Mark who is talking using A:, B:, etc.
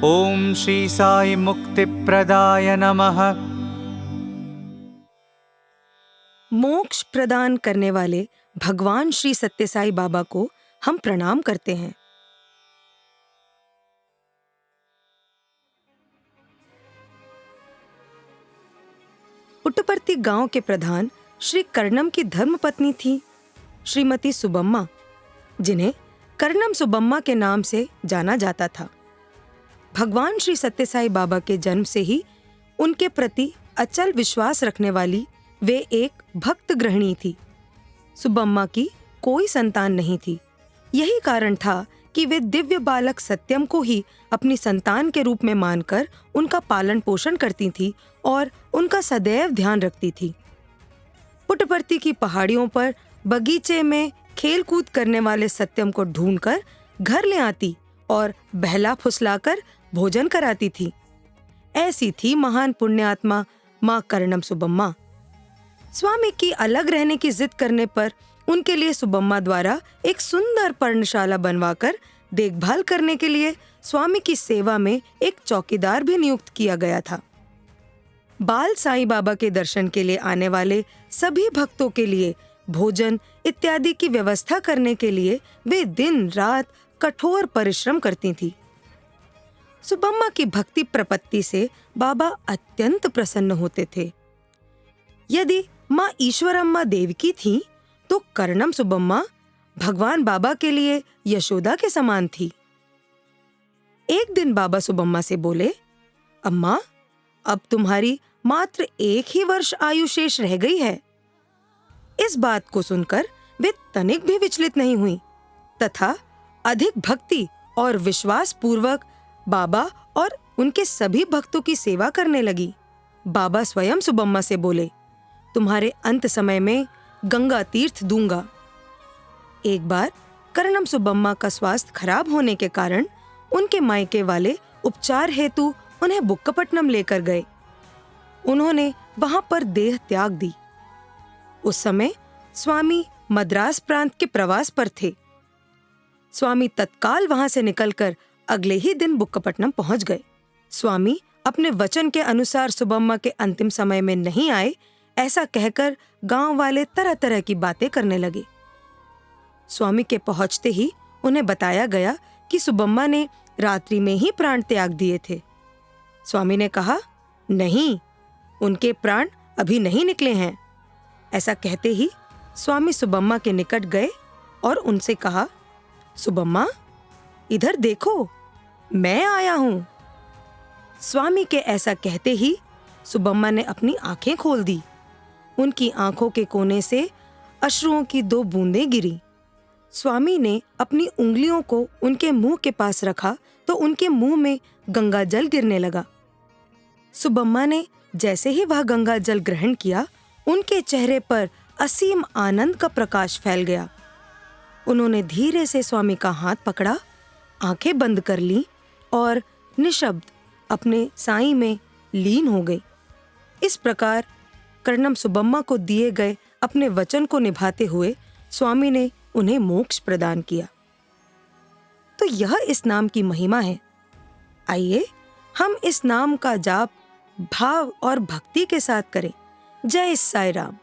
A: ओम श्री साई मुक्तिप्रदाय नमः।
B: मोक्ष प्रदान करने वाले भगवान श्री सत्य साई बाबा को हम प्रणाम करते हैं। पुट्टपर्ती गांव के प्रधान श्री कर्णम की धर्मपत्नी थी श्रीमती सुबम्मा, जिन्हें कर्णम सुबम्मा के नाम से जाना जाता था। भगवान श्री सत्य साई बाबा के जन्म से ही उनके प्रति अचल विश्वास रखने वाली वे एक भक्त गृहिणी थी। सुबम्मा की कोई संतान नहीं थी। यही कारण था कि वे दिव्य बालक सत्यम को ही अपनी संतान के रूप में मानकर उनका पालन पोषण करती थी और उनका सदैव ध्यान रखती थी। पुट्टपर्ती की पहाड़ियों पर बगीचे में खेल कूद करने वाले सत्यम को ढूंढकर घर ले आती और बहला फुसलाकर भोजन कराती थी। ऐसी थी महान पुण्यात्मा माँ कर्णम सुबम्मा। स्वामी की अलग रहने की जिद करने पर उनके लिए सुबम्मा द्वारा एक सुंदर पर्णशाला बनवाकर देखभाल करने के लिए स्वामी की सेवा में एक चौकीदार भी नियुक्त किया गया था। बाल साईं बाबा के दर्शन के लिए आने वाले सभी भक्तों के लिए भोजन इत्यादि की व्यवस्था करने के लिए वे दिन रात कठोर परिश्रम करती थी। सुबम्मा की भक्ति प्रपत्ति से बाबा अत्यंत प्रसन्न होते थे। यदि माँ ईश्वरम्मा देवकी थी, तो कर्णम सुबम्मा भगवान बाबा के लिए यशोदा के समान थी। एक दिन बाबा सुबम्मा से बोले, अम्मा, अब तुम्हारी मात्र 1 ही वर्ष आयु शेष रह गई है। इस बात को सुनकर वे तनिक भी विचलित नहीं हुई तथा अधिक भक्ति और विश्वास पूर्वक बाबा और उनके सभी भक्तों की सेवा करने लगी। बाबा स्वयं सुबम्मा से बोले, तुम्हारे अंत समय में गंगा तीर्थ दूंगा। एक बार कर्णम सुबम्मा का स्वास्थ्य खराब होने के कारण उनके मायके वाले उपचार हेतु उन्हें बुक्कापट्टनम लेकर गए। उन्होंने वहां पर देह त्याग दी। उस समय स्वामी मद्रास प्रांत के प्रवास पर थे। स्वामी तत्काल वहां से निकलकर अगले ही दिन बुक्कापट्टनम पहुंच गए। स्वामी अपने वचन के अनुसार सुबम्मा के अंतिम समय में नहीं आए, ऐसा कहकर गांव वाले तरह तरह की बातें करने लगे। स्वामी के पहुंचते ही उन्हें बताया गया कि सुबम्मा ने रात्रि में ही प्राण त्याग दिए थे। स्वामी ने कहा, नहीं, उनके प्राण अभी नहीं निकले हैं। ऐसा कहते ही स्वामी सुबम्मा के निकट गए और उनसे कहा, सुबम्मा, इधर देखो, मैं आया हूं। स्वामी के ऐसा कहते ही सुबम्मा ने अपनी आंखें खोल दी। उनकी आंखों के कोने से अश्रुओं की 2 बूंदें गिरी। स्वामी ने अपनी उंगलियों को उनके मुंह के पास रखा तो उनके मुंह में गंगा जल गिरने लगा। सुबम्मा ने जैसे ही वह गंगा जल ग्रहण किया, उनके चेहरे पर असीम आनंद का प्रकाश फैल गया। उन्होंने धीरे से स्वामी का हाथ पकड़ा, आंखें बंद कर लीं और निशब्द अपने साईं में लीन हो गई। इस प्रकार कर्णम सुबम्मा को दिए गए अपने वचन को निभाते हुए स्वामी ने उन्हें मोक्ष प्रदान किया। तो यह इस नाम की महिमा है। आइए हम इस नाम का जाप भाव और भक्ति के साथ करें। जय साईं राम।